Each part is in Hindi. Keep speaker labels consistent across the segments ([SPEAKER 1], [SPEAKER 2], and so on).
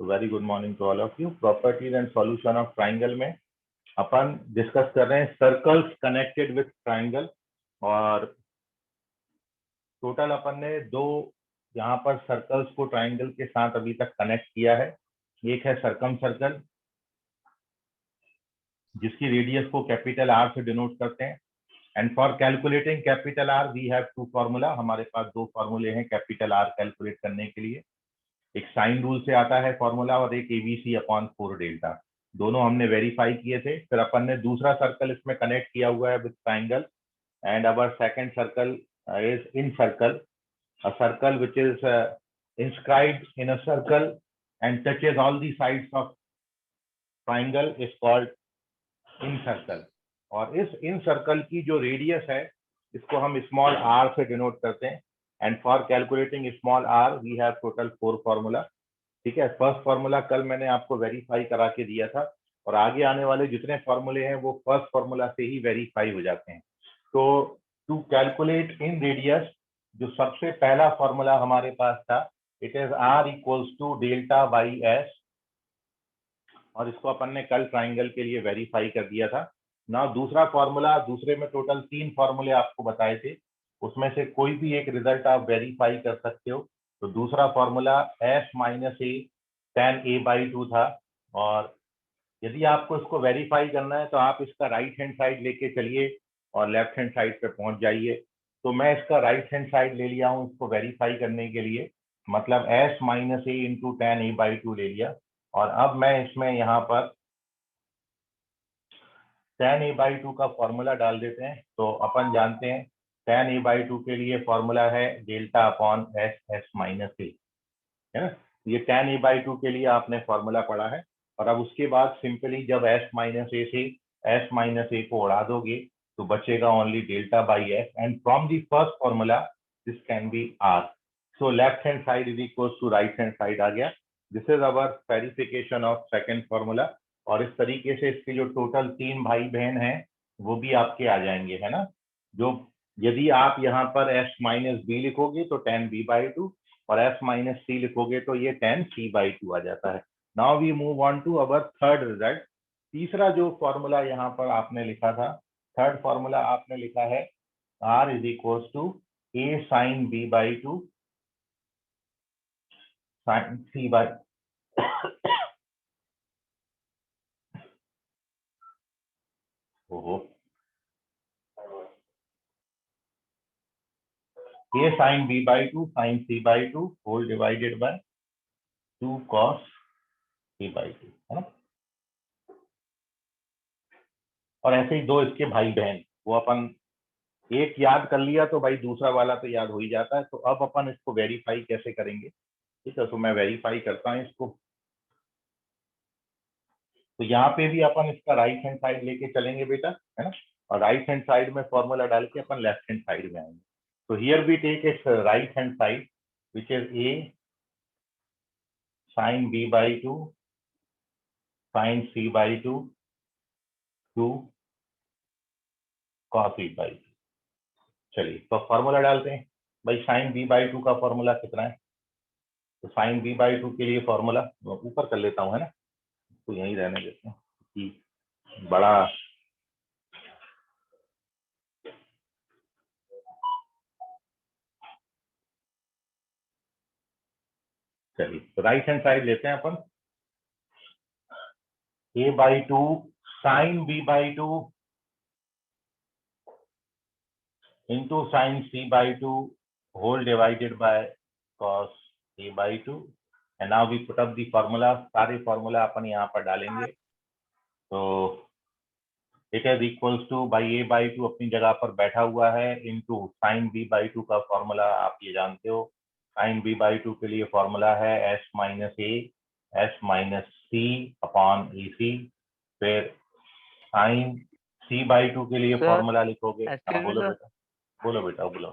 [SPEAKER 1] Very good morning to all of you. Properties and solution of triangle में अपन डिस्कस कर रहे हैं सर्कल्स कनेक्टेड विथ ट्राइंगल। और टोटल अपन ने दो यहाँ पर सर्कल्स को ट्राइंगल के साथ अभी तक कनेक्ट किया है। एक है सर्कम सर्कल जिसकी रेडियस को कैपिटल आर से डिनोट करते हैं। And for calculating capital R we have two formula. हमारे पास दो फॉर्मूले हैं कैपिटल आर कैलकुलेट करने के लिए। एक साइन रूल से आता है फॉर्मूला और एक एबीसी अपॉन 4 डेल्टा। दोनों हमने वेरीफाई किए थे। फिर अपन ने दूसरा सर्कल इसमें कनेक्ट किया हुआ है with triangle and our second circle is in circle, a circle which is inscribed in a circle and touches all the sides of triangle is called in circle। और इस इन सर्कल की जो रेडियस है इसको हम स्मॉल आर से डिनोट करते हैं। And for calculating small r we have total 4 formula. ठीक है, फर्स्ट फॉर्मूला कल मैंने आपको वेरीफाई करा के दिया था और आगे आने वाले जितने फॉर्मूले हैं वो फर्स्ट फॉर्मूला से ही वेरीफाई हो जाते हैं। तो टू कैलकुलेट इन रेडियस जो सबसे पहला फॉर्मूला हमारे पास था it is r equals to delta by s, और इसको अपन ने कल ट्राइंगल के लिए वेरीफाई कर दिया था ना। दूसरा फॉर्मूला, दूसरे में टोटल 3 फॉर्मूले आपको बताए थे, उसमें से कोई भी एक रिजल्ट आप वेरीफाई कर सकते हो। तो दूसरा formula S minus A tan a by 2 था। और यदि आपको इसको वेरीफाई करना है तो आप इसका राइट हैंड साइड लेके चलिए और लेफ्ट हैंड साइड पे पहुंच जाइए। तो मैं इसका राइट हैंड साइड ले लिया हूं इसको वेरीफाई करने के लिए, मतलब S minus A into tan a by 2 ले लिया। और अब मैं इसमें यहाँ पर tan a बाई 2 का फॉर्मूला डाल देते हैं। तो अपन जानते हैं tan a बाई 2 के लिए फॉर्मूला है delta upon S S minus A, है ना। ये tan a बाई 2 के लिए आपने फॉर्मूला पढ़ा है। और अब उसके बाद सिंपली जब s माइनस ए से s माइनस ए को उड़ा दोगे तो बचेगा only delta by S. And from the first formula this can be r। So left hand side is equal to right hand side आ गया। This is our verification of second formula. और इस तरीके से इसके जो टोटल 3 भाई बहन हैं वो भी आपके आ जाएंगे, है ना। जो यदि आप यहाँ पर s माइनस बी लिखोगे तो tan b बाई 2 और s माइनस सी लिखोगे तो ये tan c बाई 2 आ जाता है। Now we move on to our third result. तीसरा जो फॉर्मूला यहाँ पर आपने लिखा था, थर्ड फॉर्मूला आपने लिखा है r is equal to a sine b by 2 sine c by ओहो a sine b by 2 sine c by 2 whole divided by 2 cos c by 2, है ना। और ऐसे ही दो इसके भाई बहन, वो अपन एक याद कर लिया तो भाई दूसरा वाला तो याद हो ही जाता है। तो अब अपन इसको वेरीफाई कैसे करेंगे, ठीक है। तो मैं वेरीफाई करता हूँ इसको। तो यहाँ पे भी अपन इसका राइट हैंड साइड लेके चलेंगे बेटा, है ना। और राइट हैंड साइड में फॉर्मूला डाल के अपन लेफ्ट हैंड साइड में आएंगे। तो here we take its right hand side which is a sine b by 2 sine c by 2 2 cos e by 2। चलिए तो फॉर्मूला डालते हैं। भाई साइन b बाई 2 का फॉर्मूला कितना है, तो साइन b बाई 2 के लिए फॉर्मूला ऊपर कर लेता हूँ, है ना। तो यहीं रहने देते हैं कि बड़ा चलिए तो राइट हैंड साइड लेते हैं अपन। a by 2 sine b by 2 into sine c by 2 whole divided by cos a by 2। And now we put up the formula. सारे फॉर्मूला अपन यहाँ पर डालेंगे। तो it is equals to by a by 2 अपनी जगह पर बैठा हुआ है इंटू साइन b बाई 2 का फॉर्मूला आप ये जानते हो। साइन b बाई 2 के लिए फॉर्मूला है s minus A S minus C upon A C. फिर साइन c बाई 2 के लिए
[SPEAKER 2] सर
[SPEAKER 1] फॉर्मूला लिखोगे। हाँ
[SPEAKER 2] एक्चुअली
[SPEAKER 1] बोलो
[SPEAKER 2] सर
[SPEAKER 1] बेटा, बोलो बेटा बोलो।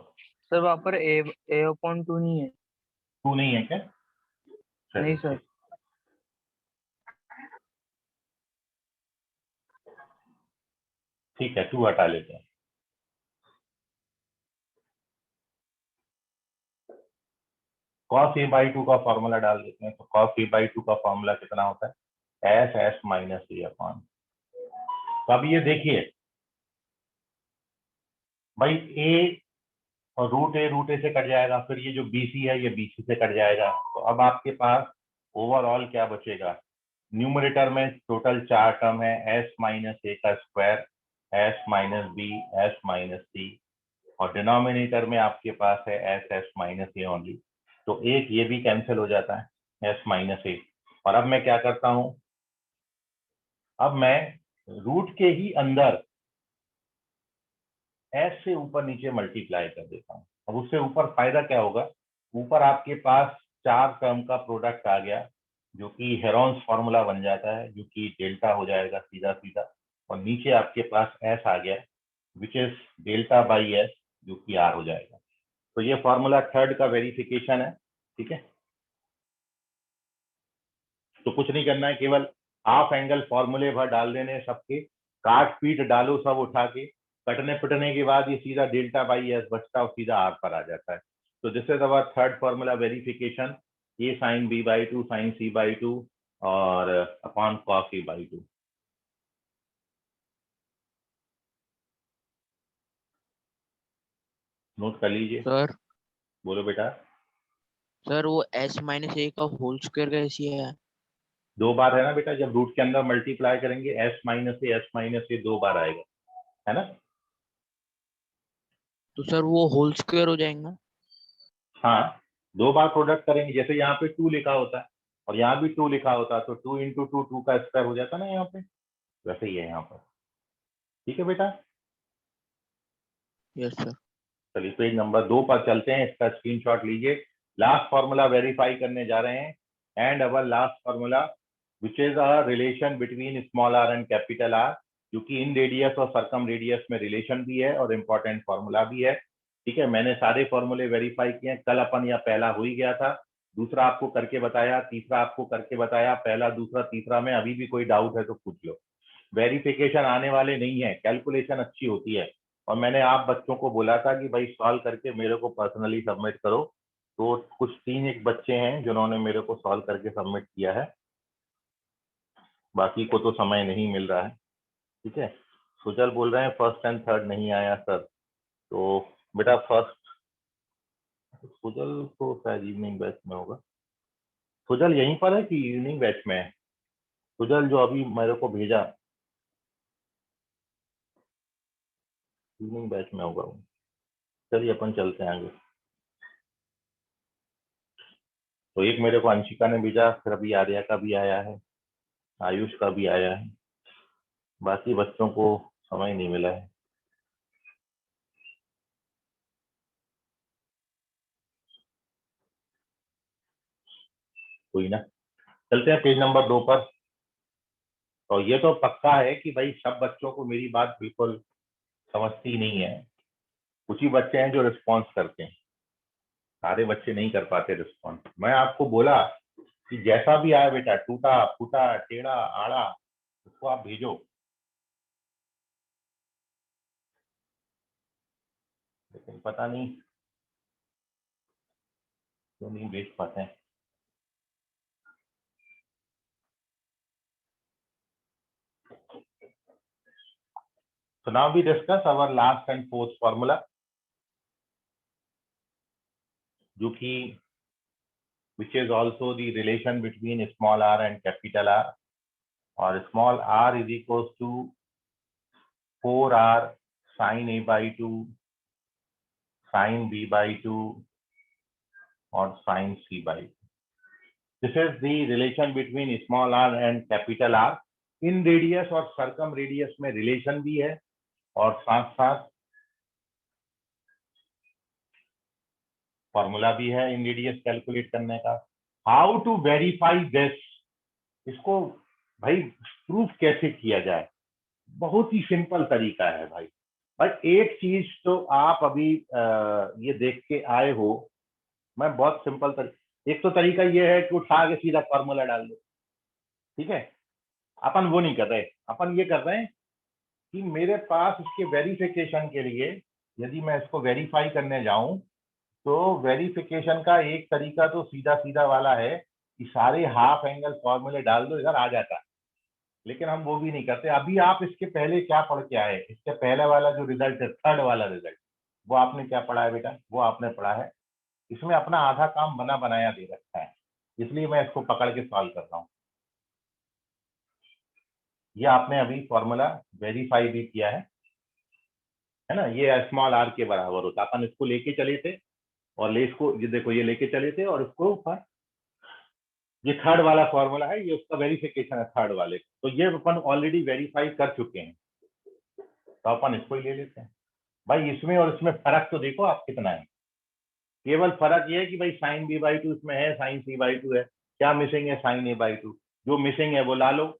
[SPEAKER 2] सर वहाँ पर ए अपॉन 2 नहीं है।
[SPEAKER 1] 2 नहीं है क्या?
[SPEAKER 2] नहीं
[SPEAKER 1] चलिए
[SPEAKER 2] सर।
[SPEAKER 1] ठीक, ठीक है 2 हटा लेते हैं। cos a by 2 का फॉर्मूला डाल देते हैं। तो cos a by 2 का फॉर्मूला कितना होता है, s माइनस a अपॉन। तो अब ये देखिए भाई, a और रूट ए से कट जाएगा, फिर ये जो BC है ये BC से कट जाएगा। तो अब आपके पास ओवरऑल क्या बचेगा, न्यूमरेटर में टोटल 4 टर्म है, s माइनस ए का square, s minus B, s minus C, और डिनोमिनेटर में आपके पास है s माइनस ए ओनली। तो एक ये भी कैंसिल हो जाता है, s माइनस ए। और अब मैं क्या करता हूं, अब मैं रूट के ही अंदर s से ऊपर नीचे मल्टीप्लाई कर देता हूं। अब उससे ऊपर फायदा क्या होगा, ऊपर आपके पास 4 टर्म का प्रोडक्ट आ गया जो कि हेरोन्स फॉर्मूला बन जाता है, जो कि डेल्टा हो जाएगा सीधा सीधा, और नीचे आपके पास s आ गया which is delta by s, जो कि r हो जाएगा। तो ये फॉर्मूला थर्ड का वेरिफिकेशन है, ठीक है। तो कुछ नहीं करना है, केवल हाफ एंगल फॉर्मूले भर डाल देने सबके, काट पीट डालो सब उठा के, कटने पिटने के बाद ये सीधा डेल्टा बाई एस बचता है और सीधा आर पर आ जाता है। तो this is our third formula verification, A sine B by two sine C by two और upon cos A by two. Note कर लीजिए।
[SPEAKER 2] सर
[SPEAKER 1] बोलो बेटा।
[SPEAKER 2] सर वो s माइनस ए का होल स्क्वायर कैसी है?
[SPEAKER 1] 2 बार है ना बेटा, जब रूट के अंदर मल्टीप्लाई करेंगे s माइनस ए 2 बार आएगा, है ना।
[SPEAKER 2] तो सर वो होल स्क्वायर हो जाएगा?
[SPEAKER 1] हाँ, 2 बार प्रोडक्ट करेंगे, जैसे यहाँ पे 2 लिखा होता है और यहाँ भी 2 लिखा होता है, तो 2 इंटू 2 2 का स्क्वायर हो जाता है ना यहाँ पे, वैसे ही है यहाँ पर। ठीक है बेटा।
[SPEAKER 2] Yes sir.
[SPEAKER 1] चलिए पेज नंबर 2 पर चलते हैं, इसका स्क्रीनशॉट लीजिए। लास्ट फॉर्मूला वेरीफाई करने जा रहे हैं, and our last formula which is a relation between small r and capital R, जो कि इन रेडियस और सर्कम रेडियस में रिलेशन भी है और इम्पोर्टेंट फॉर्मूला भी है। ठीक है, मैंने सारे फॉर्मूले वेरीफाई किए। कल अपन या पहला हो ही गया था, दूसरा आपको करके बताया, तीसरा आपको करके बताया, पहला दूसरा तीसरा में अभी भी कोई डाउट है तो पूछ लो। वेरिफिकेशन आने वाले नहीं है, कैलकुलेशन अच्छी होती है। और मैंने आप बच्चों को बोला था कि भाई सॉल्व करके मेरे को पर्सनली सबमिट करो, तो कुछ 3 एक बच्चे हैं जिन्होंने मेरे को सॉल्व करके सबमिट किया है, बाकी को तो समय नहीं मिल रहा है। ठीक है, सुजल बोल रहे हैं फर्स्ट एंड थर्ड नहीं आया सर। तो बेटा फर्स्ट, सुजल तो शायद इवनिंग बैच में होगा। सुजल यहीं पर है कि इवनिंग बैच में है? सुजल जो अभी मेरे को भेजा, इवनिंग बैच में होगा वो। चलिए अपन चलते हैं आगे। तो एक मेरे को अंशिका ने भेजा, फिर अभी आर्या का भी आया है, आयुष का भी आया है, बाकी बच्चों को समय नहीं मिला है। कोई ना, चलते हैं पेज नंबर 2 पर। तो ये तो पक्का है कि भाई सब बच्चों को मेरी बात बिल्कुल समझती नहीं है, कुछ ही बच्चे हैं जो रिस्पॉन्स करते हैं, सारे बच्चे नहीं कर पाते रिस्पॉन्स। मैं आपको बोला कि जैसा भी आया बेटा, टूटा फूटा टेढ़ा आड़ा, उसको आप भेजो, लेकिन पता नहीं क्यों नहीं भेज पाते हैं। So now we discuss our last and fourth formula, जो कि which is also the relation between small r and capital R, और small r is equals to 4r sin a by 2 sin b by 2 और sin c by 2. This is the relation between small r and capital R. In radius और सर्कम रेडियस में रिलेशन भी है और साथ साथ फॉर्मूला भी है इन रेडियस कैलकुलेट करने का। हाउ टू वेरीफाई दिस, इसको भाई प्रूफ कैसे किया जाए, बहुत ही सिंपल तरीका है भाई। बट एक चीज तो आप अभी ये देख के आए हो, मैं बहुत सिंपल एक तो तरीका ये है कि उठा के सीधा फॉर्मूला डाल दो, ठीक है। अपन वो नहीं कर रहे, अपन ये कर रहे हैं कि मेरे पास इसके वेरिफिकेशन के लिए, यदि मैं इसको वेरीफाई करने जाऊं तो वेरिफिकेशन का एक तरीका तो सीधा सीधा वाला है कि सारे हाफ एंगल फॉर्मूले डाल दो, इधर आ जाता है, लेकिन हम वो भी नहीं करते। अभी आप इसके पहले क्या पढ़ के आए, इसके पहले वाला जो रिजल्ट है, थर्ड वाला रिजल्ट, वो आपने क्या पढ़ा है बेटा? वो आपने पढ़ा है, इसमें अपना आधा काम बना बनाया दे रखा है, इसलिए मैं इसको पकड़ के सॉल्व कर रहा हूँ। ये आपने अभी फॉर्मूला वेरीफाई भी किया है ना? ये स्मॉल आर के बराबर होता, अपन इसको लेके चले थे और इसको ये देखो, ये लेके चले थे और इसको ऊपर, ये थर्ड वाला फॉर्मूला है, ये उसका वेरिफिकेशन है थर्ड वाले, तो ये अपन ऑलरेडी वेरीफाई कर चुके हैं, तो अपन इसको ही ले लेते हैं। भाई इसमें और इसमें फर्क तो देखो आप कितना है, केवल फर्क ये है कि भाई साइन बी बाई टू इसमें है, साइन सी बाई टू है, क्या मिसिंग है? Sine A by two. जो मिसिंग है वो ला लो,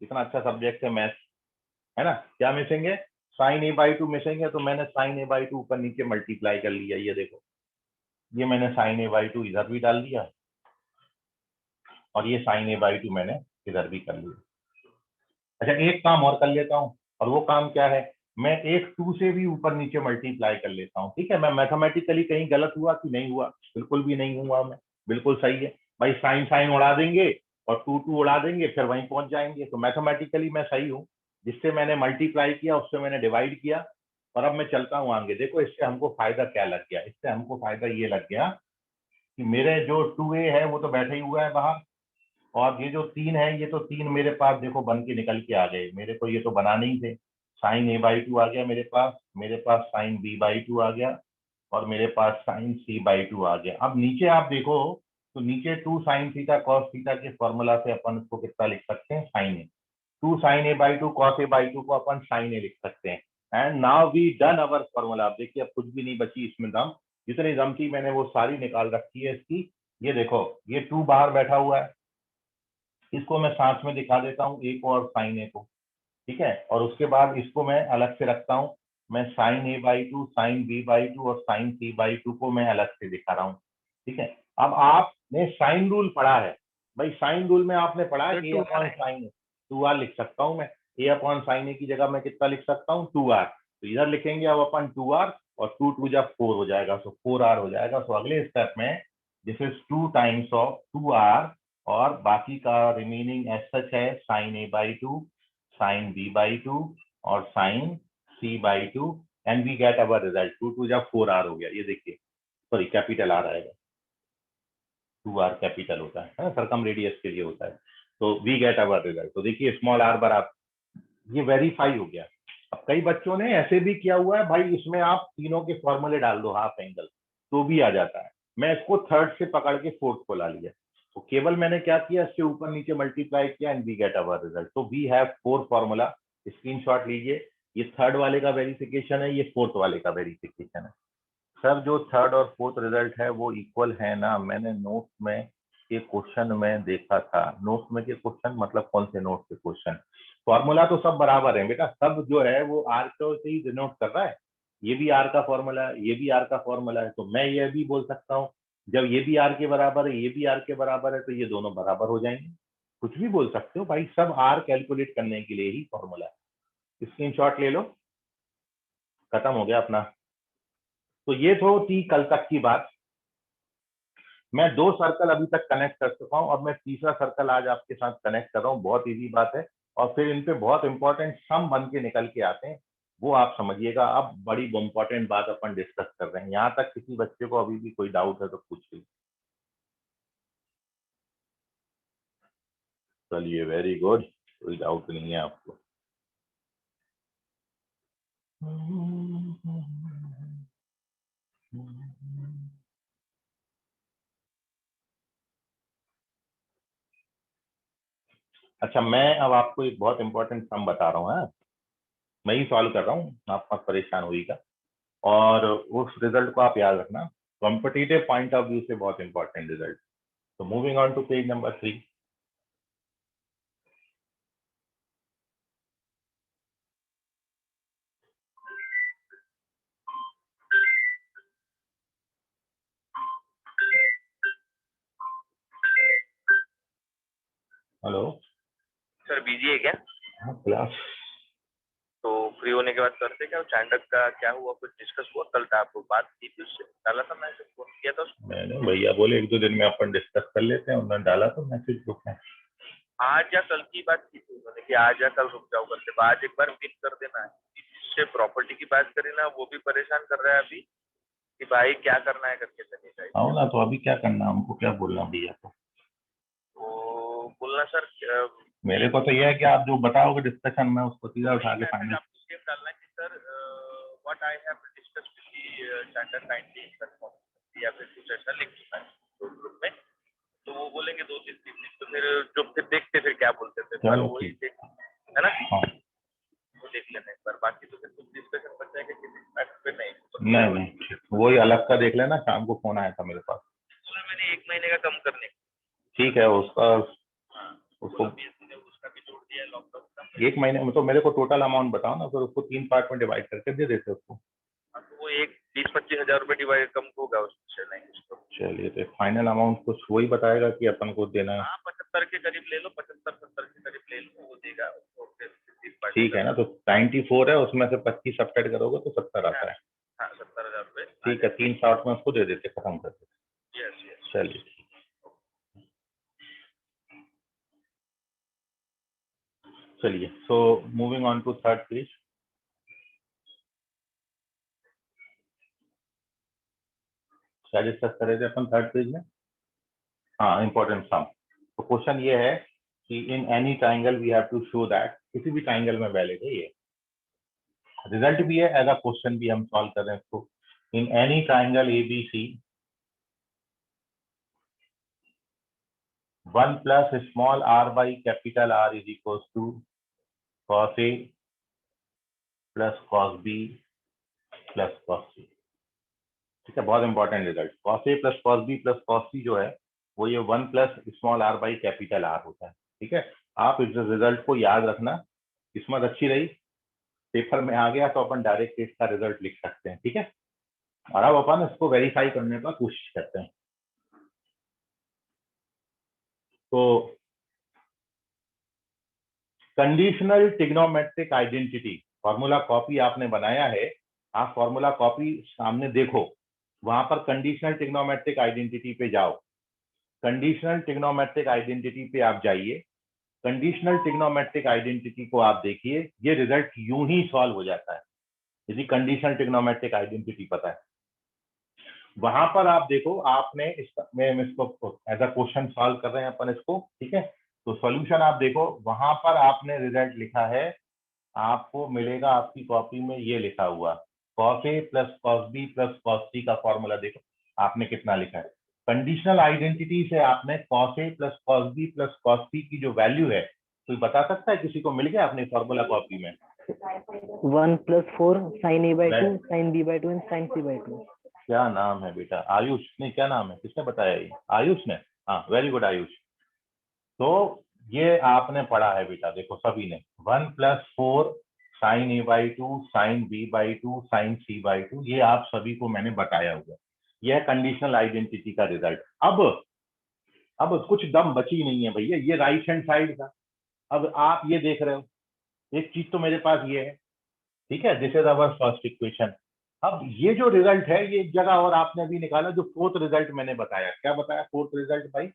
[SPEAKER 1] इतना अच्छा सब्जेक्ट है मैथ्स, है ना? क्या मिसिंग है? Sine A by two missing है, तो मैंने साइन ए बाई टू ऊपर नीचे मल्टीप्लाई कर लिया, ये देखो, ये मैंने साइन ए बाई टू इधर भी डाल दिया और ये साइन ए बाई टू मैंने इधर भी कर लिया। अच्छा, एक काम और कर लेता हूँ, और वो काम क्या है, मैं एक टू से भी ऊपर नीचे मल्टीप्लाई कर लेता हूँ, ठीक है? मैं मैथमेटिकली कहीं गलत हुआ कि नहीं हुआ? बिल्कुल भी नहीं हुआ, मैं बिल्कुल सही है भाई। साइन साइन उड़ा देंगे और टू टू उड़ा देंगे, फिर वहीं पहुंच जाएंगे, तो मैथमेटिकली मैं सही हूँ। जिससे मैंने मल्टीप्लाई किया उससे मैंने डिवाइड किया, और अब मैं चलता हूँ आगे। देखो इससे हमको फायदा क्या लग गया, इससे हमको फायदा ये लग गया कि मेरे जो टू ए है वो तो बैठा ही हुआ है बाहर, और ये जो तीन है, ये तो तीन मेरे पास देखो बन के निकल के आ गए, मेरे को ये तो बनाने ही थे। साइन ए बाई टू आ गया मेरे पास साइन बी बाई टू आ गया, और मेरे पास साइन सी बाई टू आ गया। अब नीचे आप देखो, तो नीचे two sine theta cos theta के फॉर्मूला से अपन इसको कितना लिख सकते हैं? Sine A. Two sine A by two cos A by two को अपन साइन ए लिख सकते हैं। And now we done our formula. आप देखिए, अब कुछ भी नहीं बची इसमें दम, जितनी दम थी मैंने वो सारी निकाल रखी है इसकी। ये देखो, ये टू बाहर बैठा हुआ है, इसको मैं साथ में दिखा देता हूँ, ए को और साइन ए को, ठीक है? और उसके बाद इसको मैं अलग से रखता हूँ, मैं sine A by two, sine B by two और साइन सी बाई टू को मैं अलग से दिखा रहा हूँ, ठीक है? अब आपने साइन रूल पढ़ा है भाई, साइन रूल में आपने पढ़ा है A upon sine A, two R लिख सकता हूँ मैं। ए अपॉन साइन ए की जगह मैं कितना लिख सकता हूँ? Two R. तो इधर लिखेंगे अब अपन टू आर, और टू टू जब फोर हो जाएगा, तो फोर आर हो जाएगा। तो अगले स्टेप में this is two times of two R, और बाकी का रिमेनिंग एज सच है sine A by two, sine B by two और sine C by two, and we get our result. Two two जब फोर आर हो गया, ये देखिए, सॉरी कैपिटल आर आएगा, टू आर कैपिटल होता है, सरकम रेडियस के लिए होता है। तो वी गेट अवर रिजल्ट, तो देखिए स्मॉल आर बराबर, ये वेरीफाई हो गया। अब कई बच्चों ने ऐसे भी किया हुआ है भाई, इसमें आप तीनों के फॉर्मूले डाल दो हाफ एंगल, तो भी आ जाता है। मैं इसको थर्ड से पकड़ के फोर्थ को ला लिया, तो केवल मैंने क्या किया, इससे ऊपर नीचे मल्टीप्लाई किया, and we get our result. तो we have four formula, screenshot लीजिए। ये थर्ड वाले का वेरिफिकेशन है, ये फोर्थ वाले का वेरिफिकेशन है। सर जो थर्ड और फोर्थ रिजल्ट है वो इक्वल है ना? मैंने नोट में के क्वेश्चन में देखा था। नोट में के क्वेश्चन मतलब कौन से नोट के क्वेश्चन? फॉर्मूला तो सब बराबर है बेटा, सब जो है वो आर को से ही डिनोट कर रहा है। ये भी आर का फॉर्मूला है, ये भी आर का फॉर्मूला है, तो मैं ये भी बोल सकता हूँ जब ये भी आर के बराबर है, ये भी आर के बराबर है, तो ये दोनों बराबर हो जाएंगे। कुछ भी बोल सकते हो भाई, सब आर कैलकुलेट करने के लिए ही फॉर्मूला है। स्क्रीनशॉट ले लो, खत्म हो गया अपना। तो ये तो थी कल तक की बात। मैं दो सर्कल अभी तक कनेक्ट कर चुका हूं, अब मैं तीसरा सर्कल आज आपके साथ कनेक्ट कर रहा हूं। बहुत इजी बात है, और फिर इन पे बहुत इंपॉर्टेंट सम बन के निकल के आते हैं, वो आप समझिएगा। अब बड़ी इंपॉर्टेंट बात अपन डिस्कस कर रहे हैं। यहाँ तक किसी बच्चे को अभी भी कोई डाउट है तो पूछिए। चलिए, वेरी गुड, कोई डाउट नहीं है आपको। अच्छा, मैं अब आपको एक बहुत इंपॉर्टेंट सम बता रहा हूँ, मैं ही सॉल्व कर रहा हूँ, आप मत परेशान होइएगा, और उस रिजल्ट को आप याद रखना। कॉम्पिटिटिव पॉइंट ऑफ व्यू से बहुत इंपॉर्टेंट रिजल्ट। तो moving on to page number 3। Hello
[SPEAKER 3] sir busy है क्या?
[SPEAKER 1] हाँ, क्लास।
[SPEAKER 3] तो फ्री होने के बाद करते क्या, चांडक का क्या हुआ, कुछ डिस्कस हुआ कल था, आपको बात की थी उससे, डाला था मैसेज, फोन किया था उसको?
[SPEAKER 1] मैंने भैया बोले 1-2 दिन में अपन डिस्कस कर लेते हैं, उन्होंने डाला तो मैसेज ग्रुप में।
[SPEAKER 3] आज या कल की बात की थी उन्होंने कि आज या कल रुक जाओ करके, आज एक बार पिन कर देना है। इससे प्रॉपर्टी की बात करी ना, वो भी परेशान कर रहा है अभी कि भाई क्या करना है करके चलेगा।
[SPEAKER 1] आओ ना, तो अभी क्या करना, हमको क्या बोलना भैया को?
[SPEAKER 3] तो बोलना सर
[SPEAKER 1] मेरे को तो यह है कि आप जो बताओगे डिस्कशन में उसको सीधा उठा के फाइनल।
[SPEAKER 3] आपको सेम डालना है कि sir what I have discussed with the charter kindly या फिर कुछ ऐसा लिख देना है तो ग्रुप में, तो वो बोलेंगे 2-3 दिन, तो फिर जो फिर देखते फिर क्या बोलते थे, पर वही है ना, वो देख लेना एक बार, बाकी तो फिर कुछ डिस्कशन बच जाएगा किसी मैटर पे नहीं।
[SPEAKER 1] नहीं, वही अलग का देख लेना, शाम को फोन आया था मेरे पास,
[SPEAKER 3] मैंने 1 महीने का कम करने,
[SPEAKER 1] ठीक है उसका, उसको
[SPEAKER 3] उसका भी जोड़ दिया लॉकडाउन का,
[SPEAKER 1] 1 महीने में। तो मेरे को टोटल अमाउंट बताओ ना, फिर उसको 3 पार्ट में डिवाइड करके दे देते उसको।
[SPEAKER 3] वो एक 20-25 हजार रुपए डिवाइड कम होगा उससे, नहीं उसको।
[SPEAKER 1] चलिए, तो फाइनल अमाउंट कुछ वही बताएगा कि अपन को देना है।
[SPEAKER 3] 75 के करीब ले लो, 75-70 के करीब ले लो, वो देगा।
[SPEAKER 1] ठीक है ना, तो 94 है, उसमें से 25 सब्ट्रैक्ट करोगे तो 70 आता है।
[SPEAKER 3] हाँ, 70,000 रुपए।
[SPEAKER 1] ठीक है, 3 शॉर्ट में उसको दे देते, खत्म कर देते।
[SPEAKER 3] यस।
[SPEAKER 1] चलिए, चलिए, so moving on to third page. क्या डिस्कस कर रहे थे अपन थर्ड पेज में? हाँ, इंपॉर्टेंट सम। तो क्वेश्चन ये है कि in any triangle we have to show that, किसी भी ट्राइंगल में वैलिड है ये, रिजल्ट भी है, एज अ क्वेश्चन भी हम सॉल्व कर रहे हैं इसको। इन any triangle ABC 1 plus small r by capital R is equals to cos A plus cos B plus cos C। ठीक है, बहुत important result. cos A plus cos B plus cos C जो है वो ये 1 plus small r by capital R होता है। ठीक है, आप इस रिजल्ट को याद रखना, किस्मत अच्छी रही, पेपर में आ गया तो अपन डायरेक्ट इसका रिजल्ट लिख सकते हैं। ठीक है, और अब अपन इसको वेरीफाई करने का कोशिश करते हैं। तो conditional trigonometric identity formula copy आपने बनाया है, आप फॉर्मूला कॉपी सामने देखो, वहां पर कंडीशनल ट्रिग्नोमेट्रिक आइडेंटिटी पे जाओ, कंडीशनल ट्रिग्नोमेट्रिक आइडेंटिटी पे आप जाइए, कंडीशनल ट्रिग्नोमेट्रिक आइडेंटिटी को आप देखिए, ये रिजल्ट यूं ही सॉल्व हो जाता है यदि कंडीशनल ट्रिग्नोमेट्रिक आइडेंटिटी पता है। वहां पर आप देखो, आपने इसको एज अ क्वेश्चन सॉल्व कर रहे हैं अपन इसको। ठीक है, तो सॉल्यूशन आप देखो, वहां पर आपने रिजल्ट लिखा है, आपको मिलेगा आपकी कॉपी में ये लिखा हुआ cos A plus cos B plus cos C का फॉर्मूला देखो आपने कितना लिखा है। कंडीशनल आइडेंटिटी से आपने cos A plus cos B plus cos C की जो वैल्यू है, कोई बता सकता है? किसी को मिल गया अपनी फॉर्मूला कॉपी में?
[SPEAKER 4] 1 + 4 sin A by 2 sin B by 2 and sin C by 2।
[SPEAKER 1] क्या नाम है बेटा? आयुष? नहीं, क्या नाम है, किसने बताया ये? आयुष ने? हाँ, वेरी गुड आयुष। तो ये आपने पढ़ा है बेटा, देखो सभी ने 1 + 4 sin A by 2 sin B by 2 sin C by 2, ये आप सभी को मैंने बताया हुआ। यह कंडीशनल आइडेंटिटी का रिजल्ट। अब कुछ दम बची नहीं है भैया, ये राइट हैंड साइड का। अब आप ये देख रहे हो, एक चीज तो मेरे पास ये है, ठीक है, this is our first equation. अब ये जो रिजल्ट है ये एक जगह और आपने अभी निकाला, जो फोर्थ रिजल्ट मैंने बताया। क्या बताया फोर्थ रिजल्ट भाई?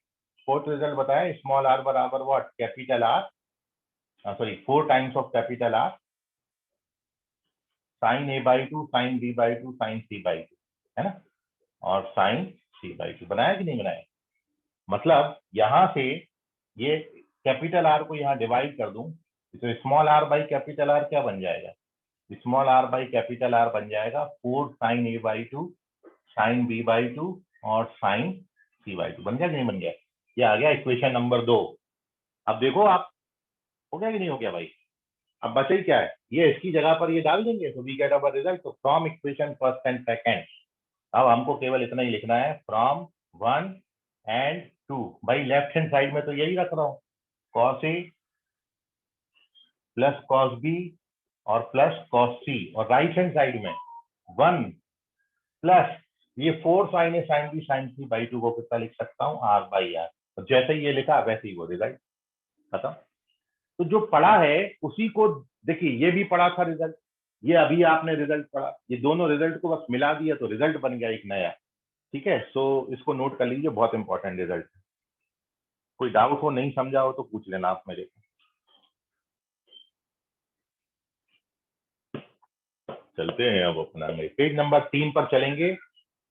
[SPEAKER 1] फोर्थ रिजल्ट बताया स्मॉल r बराबर what? Capital R, sorry 4 times of capital R sin A by 2 sin B by 2 sin C by 2, है ना, और sin C by 2। बनाया कि नहीं बनाया? मतलब यहां से ये कैपिटल R को यहाँ डिवाइड कर दूं तो small r by capital R क्या बन जाएगा? Small r by capital R बन जाएगा 4 sin A by 2 sin B by 2 और sin C by 2। बन गया कि नहीं बन गया? ये आ गया इक्वेशन नंबर 2। अब देखो आप, हो गया कि नहीं हो गया भाई? अब बचे क्या है, ये इसकी जगह पर ये डाल देंगे तो वी गेट अवर रिजल्ट। तो from equation first and second, अब हमको केवल इतना ही लिखना है, फ्रॉम 1 एंड 2। भाई लेफ्ट हैंड साइड में तो यही रख रहा हूँ, cos A plus cos B और प्लस cos C, और राइट हैंड साइड में 1 प्लस ये 4 sin A sin B sin C by 2 को कितना लिख सकता हूँ? R by R। तो जैसे ही ये लिखा वैसे ही वो रिजल्ट खत्म। तो जो पढ़ा है उसी को देखिए, ये भी पढ़ा था रिजल्ट, ये अभी आपने रिजल्ट पढ़ा, ये दोनों रिजल्ट को बस मिला दिया तो रिजल्ट बन गया एक नया। ठीक है, सो इसको नोट कर लीजिए, बहुत इंपॉर्टेंट रिजल्ट। कोई डाउट हो, नहीं समझा हो तो पूछ लेना आप मेरे को। चलते हैं अब अपना पेज नंबर 3 पर चलेंगे।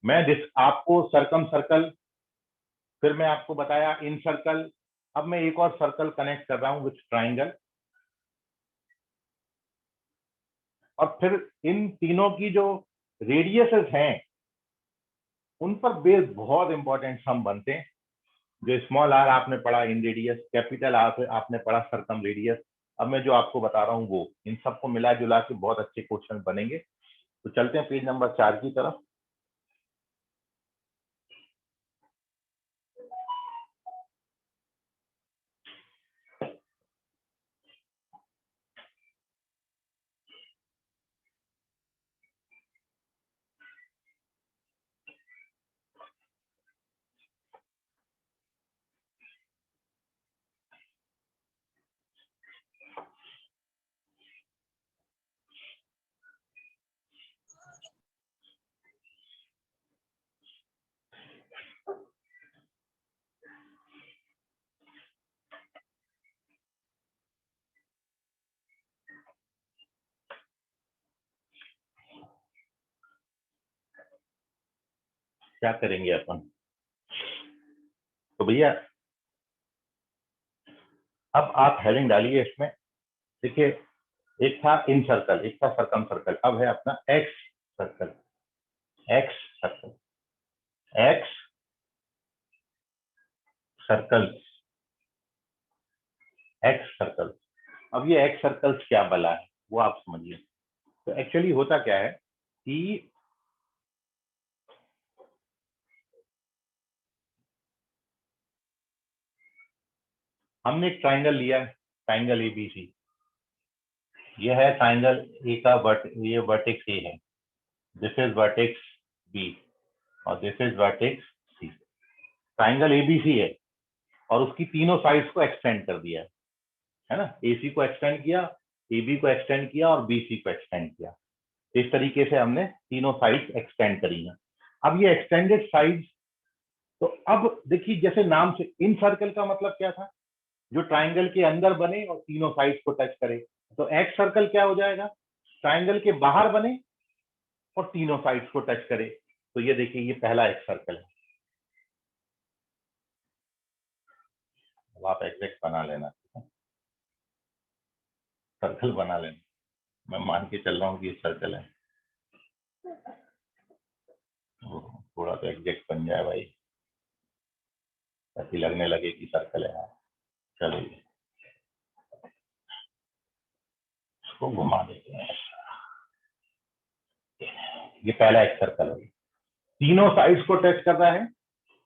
[SPEAKER 1] मैं आपको सरकम सर्कल, फिर मैं आपको बताया इन सर्कल, अब मैं एक और सर्कल कनेक्ट कर रहा हूं विथ ट्राइंगल, और फिर इन तीनों की जो रेडियसेस हैं उन पर बेस बहुत इंपॉर्टेंट सम बनते हैं। जो स्मॉल आर आपने पढ़ा इन रेडियस, कैपिटल आर आपने पढ़ा सर्कम रेडियस, अब मैं जो आपको बता रहा हूँ वो इन सबको मिला जुला के बहुत अच्छे क्वेश्चन बनेंगे। तो चलते हैं पेज नंबर 4 की तरफ। क्या करेंगे अपन, तो भैया अब आप हेडिंग डालिए इसमें। देखिए, एक था इन सर्कल, एक था सर्कम सर्कल, अब है अपना x circle. X circle, x circle, x circle. अब ये एक्स सर्कल्स क्या बला है वो आप समझिए। तो एक्चुअली होता क्या है कि हमने एक ट्राइंगल लिया है, ट्राइंगल एबीसी। ये है ट्राइंगल ए का ये वर्टेक्स ए है, दिस इज वर्टेक्स बी और this is vertex C. Triangle ABC है और उसकी तीनों साइड्स को एक्सटेंड कर दिया है ना। एसी को एक्सटेंड किया, एबी को एक्सटेंड किया और बीसी को एक्सटेंड किया। इस तरीके से हमने तीनों साइड्स एक्सटेंड करी हैं। अब ये एक्सटेंडेड साइड्स, तो अब देखिए जैसे नाम से इन सर्कल का मतलब क्या था, जो ट्राइंगल के अंदर बने और तीनों साइड्स को टच करे। तो एक्स सर्कल क्या हो जाएगा, ट्राइंगल के बाहर बने और तीनों साइड्स को टच करे। तो ये देखिए ये पहला एक्स सर्कल है। अब आप एग्जैक्ट बना लेना, सर्कल बना लेना, मैं मान के चल रहा हूँ कि ये सर्कल है। थोड़ा तो एग्जैक्ट बन जाए भाई, ताकि लगने लगे कि सर्कल है। चलो इसको घुमा देते हैं। ये पहला एक सर्कल है, तीनों साइड्स को टच कर रहा है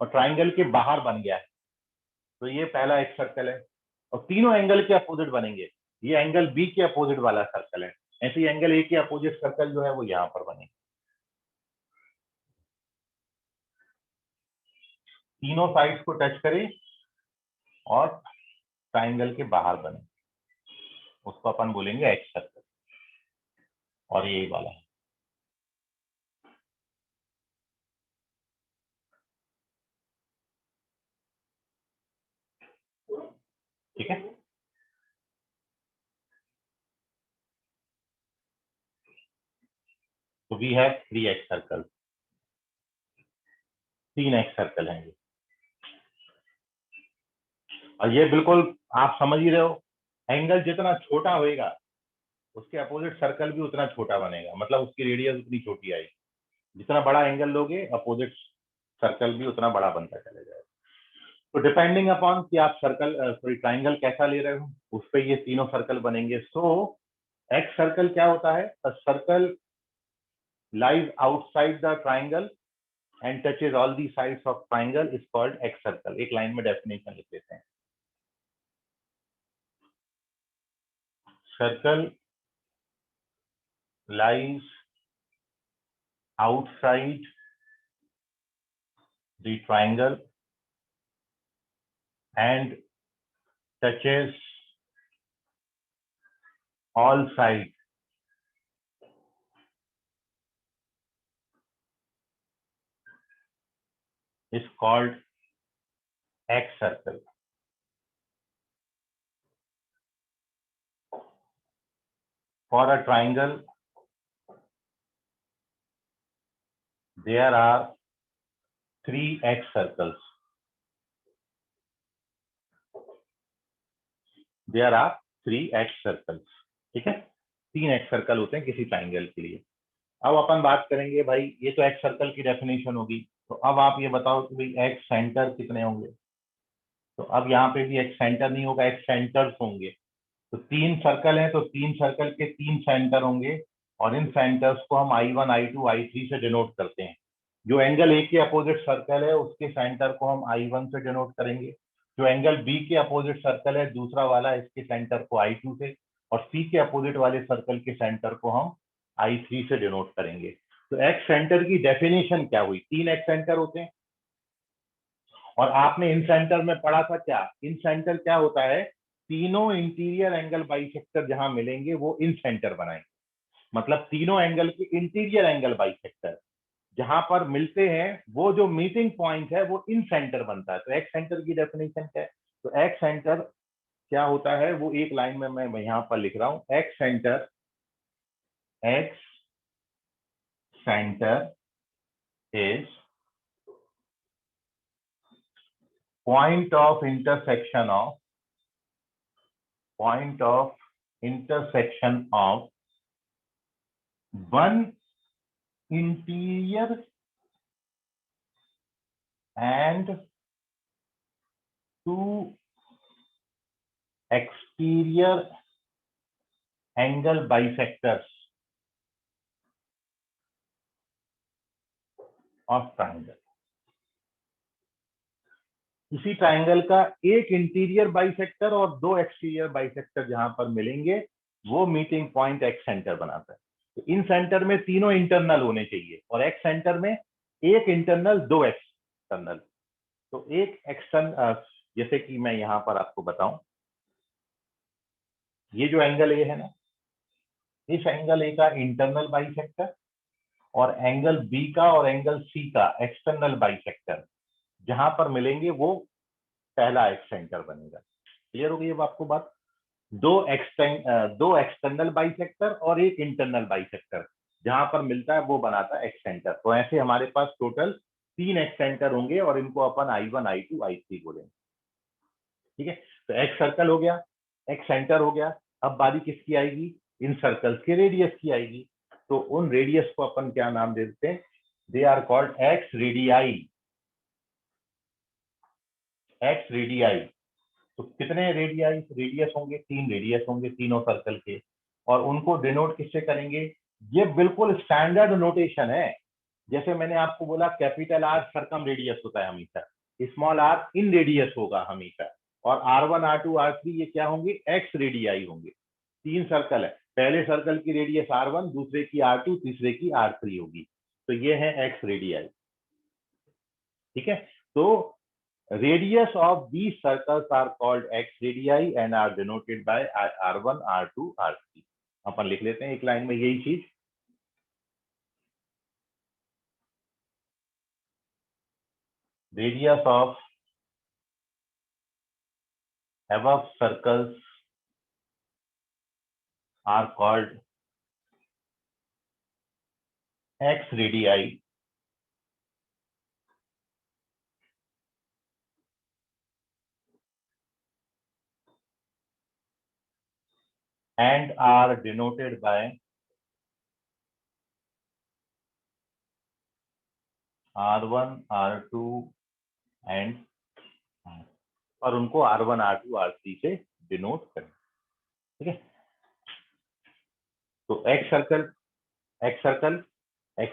[SPEAKER 1] और ट्राइंगल के बाहर बन गया है। तो ये पहला एक सर्कल है और तीनों एंगल के अपोजिट बनेंगे। ये एंगल बी के अपोजिट वाला सर्कल है, ऐसे ही एंगल ए के अपोजिट सर्कल जो है वो यहाँ पर बनेंगे। तीनों साइड्स को टच करें और ट्राइंगल के बाहर बने, उसको अपन बोलेंगे एक्स सर्कल, और यही वाला है। ठीक है, तो we have 3 ex circle, 3 ex circle हैं ये। और ये बिल्कुल आप समझ ही रहे हो, एंगल जितना छोटा होएगा उसके अपोजिट सर्कल भी उतना छोटा बनेगा, मतलब उसकी रेडियस उतनी छोटी आएगी। जितना बड़ा एंगल लोगे अपोजिट सर्कल भी उतना बड़ा बनता चला जाएगा। तो डिपेंडिंग अपॉन कि आप सर्कल सॉरी ट्राइंगल कैसा ले रहे हो उस पर ये तीनों सर्कल बनेंगे। सो एक्स सर्कल क्या होता है, circle lies outside the triangle and touches all the sides of triangle is called x circle. एक लाइन में डेफिनेशन लिख लेते हैं। Circle lies outside the triangle and touches all sides is called X circle. For a triangle, there are 3 X circles. There are 3 X circles. ठीक है, 3 X सर्कल होते हैं किसी ट्राइंगल के लिए। अब अपन बात करेंगे भाई, ये तो X सर्कल की डेफिनेशन होगी, तो अब आप ये बताओ कि भाई X सेंटर कितने होंगे। तो अब यहाँ पे भी X सेंटर नहीं होगा, X सेंटर्स होंगे। तो 3 सर्कल हैं, तो 3 सर्कल के 3 सेंटर होंगे, और इन सेंटर्स को हम I1, I2, I3 से डिनोट करते हैं। जो एंगल A के अपोजिट सर्कल है उसके सेंटर को हम I1 से डिनोट करेंगे, जो एंगल B के अपोजिट सर्कल है दूसरा वाला, इसके सेंटर को I2 से, और C के अपोजिट वाले सर्कल के सेंटर को हम I3 से डिनोट करेंगे। तो X सेंटर की डेफिनेशन क्या हुई, 3 X सेंटर होते हैं, और आपने इन सेंटर में पढ़ा था क्या, इन सेंटर क्या होता है, तीनों इंटीरियर एंगल बाइसेक्टर जहां मिलेंगे वो इन सेंटर बनाएंगे। मतलब तीनों एंगल के इंटीरियर एंगल बाइसेक्टर जहां पर मिलते हैं वो जो मीटिंग पॉइंट है वो इन सेंटर बनता है। तो एक्स सेंटर की डेफिनेशन क्या है, तो एक्स सेंटर क्या होता है, वो एक लाइन में मैं यहां पर लिख रहा हूं, x centre is point of intersection of one interior and 2 exterior angle bisectors of triangle। इसी ट्राइंगल का एक इंटीरियर बाइसेक्टर और 2 एक्सटीरियर बाइसेक्टर जहां पर मिलेंगे वो मीटिंग पॉइंट एक्स सेंटर बनाता है। तो इन सेंटर में तीनों इंटरनल होने चाहिए, और एक्स सेंटर में एक इंटरनल 2 एक्सटर्नल। तो एक एक्सटर्नल, जैसे कि मैं यहां पर आपको बताऊं, ये जो एंगल ए है ना, इस एंगल ए का इंटरनल बाइसेक्टर और एंगल बी का और एंगल सी का एक्सटर्नल बाइसेक्टर जहां पर मिलेंगे वो पहला एक्स सेंटर बनेगा। क्लियर हो गई अब आपको बात, 2 एक्सटर्नल बाइसेक्टर और एक इंटरनल बाइसेक्टर जहां पर मिलता है वो बनाता है एक्स सेंटर। तो ऐसे हमारे पास टोटल 3 एक्स सेंटर होंगे और इनको अपन I1, I2, I3 बोलेंगे। ठीक है, तो एक्स सर्कल हो गया, एक्स सेंटर हो गया। अब बारी किसकी आएगी, इन सर्कल्स के रेडियस की आएगी। तो उन रेडियस को अपन क्या नाम दे देते हैं, they are called ex radii. Ex radii, तो कितने रेडियस होंगे, 3 रेडियस होंगे तीनों सर्कल के, और उनको डिनोट किससे करेंगे, ये बिल्कुल स्टैंडर्ड नोटेशन है। जैसे मैंने आपको बोला कैपिटल आर सर्कम रेडियस होता है हमेशा, स्मॉल आर इन रेडियस होगा हमेशा, और R1, R2, R3 ये क्या होंगे, एक्स रेडियाई होंगे। 3 सर्कल है, पहले सर्कल की रेडियस R1, दूसरे की R2, तीसरे की R3 होगी, तो ये है एक्स रेडियाई। ठीक है, तो radius of these circles are called x radii and are denoted by R1, R2, R3। अपन लिख लेते हैं एक लाइन में यही चीज, radius of above circles are called x radii and are denoted by R1, R2 and और उनको R1, R2, R3 से डिनोट करें। ठीक है, तो excircle, x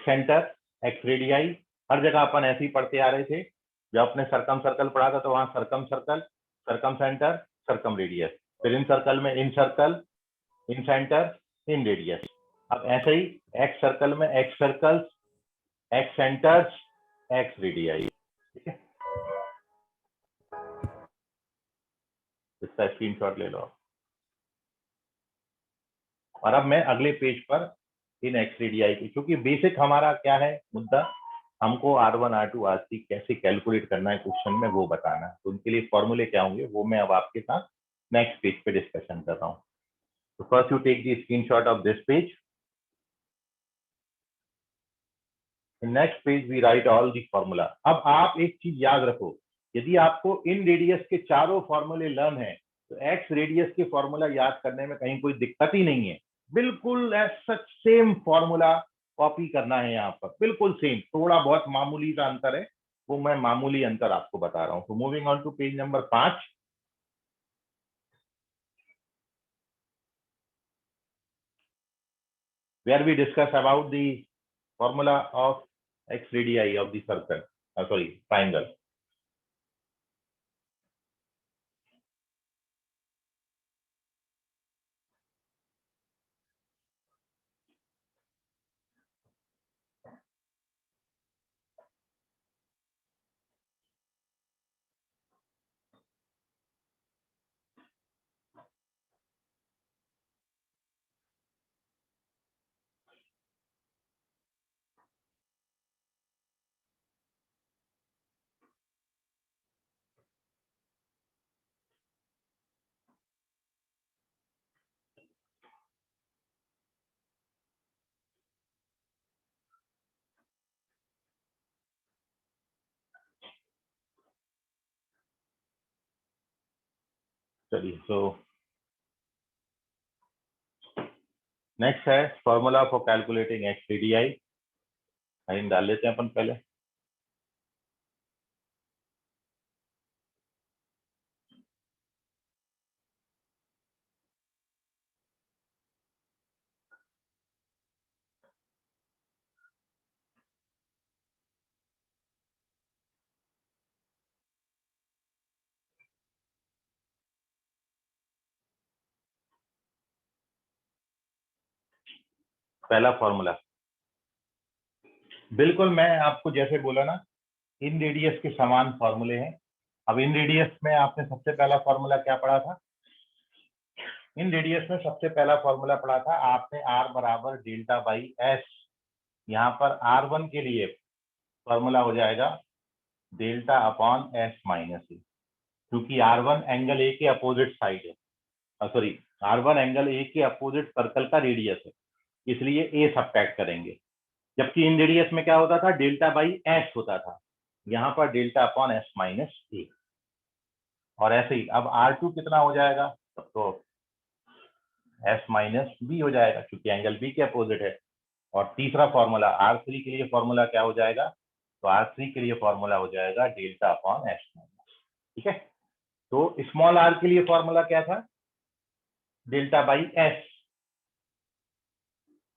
[SPEAKER 1] centre, exradii, हर जगह अपन ऐसे ही पढ़ते आ रहे थे। जब आपने सरकम सर्कल पढ़ा था तो वहां circumcircle, circumcentre, circumradius, फिर इन सर्कल में incircle, incentre, inradius. अब ऐसे ही एक्स सर्कल में excircles, excentres, exradii. ठीक है, इसका स्क्रीनशॉट ले लो। और अब मैं अगले पेज पर इन एक्स रेडियाई की, क्योंकि बेसिक हमारा क्या है मुद्दा, हमको R1 R2 R3 कैसे कैलकुलेट करना है क्वेश्चन में वो बताना है। तो उनके लिए फॉर्मूले क्या होंगे वो मैं अब आपके साथ नेक्स्ट पेज पे डिस्कशन कर रहा हूँ। तो first you take the screenshot of this page. Next page we write all the formula. अब आप एक चीज याद रखो, यदि आपको इन रेडियस के चारों फॉर्मूले लर्न है तो एक्स रेडियस के फॉर्मूला याद करने में कहीं कोई दिक्कत ही नहीं है। बिल्कुल सच सेम फॉर्मूला कॉपी करना है यहाँ पर, बिल्कुल सेम। थोड़ा बहुत मामूली सा अंतर है, वो मैं मामूली अंतर आपको बता रहा हूँ। तो moving on to page number 5, where we discuss about the formula of x radii of the circle, sorry, triangle. चलिए, सो नेक्स्ट है formula for calculating x radii. Line डाल लेते हैं अपन पहले। पहला फॉर्मूला, बिल्कुल मैं आपको जैसे बोला ना, इन रेडियस के समान फॉर्मूले हैं। अब इन रेडियस में आपने सबसे पहला फॉर्मूला क्या पढ़ा था? इन रेडियस में सबसे पहला फॉर्मूला पढ़ा था आपने, R बराबर डेल्टा बाई एस। यहाँ पर R1 के लिए फॉर्मूला हो जाएगा डेल्टा अपॉन एस माइनस ए, क्योंकि R1 एंगल ए के अपोजिट साइड है, सॉरी R1 एंगल ए के अपोजिट सर्कल का रेडियस है, इसलिए ए सब्ट्रैक्ट करेंगे। जबकि इन रेडियस में क्या होता था? डेल्टा बाई एस होता था, यहाँ पर डेल्टा अपॉन एस माइनस ए। और ऐसे ही अब R2 कितना हो जाएगा? तब तो एस माइनस बी हो जाएगा, क्योंकि एंगल बी के अपोजिट है। और तीसरा फॉर्मूला R3 के लिए फॉर्मूला क्या हो जाएगा? तो R3 के लिए फॉर्मूला हो जाएगा डेल्टा अपॉन एस माइनस। ठीक है, तो स्मॉल r के लिए फॉर्मूला क्या था? Delta by S.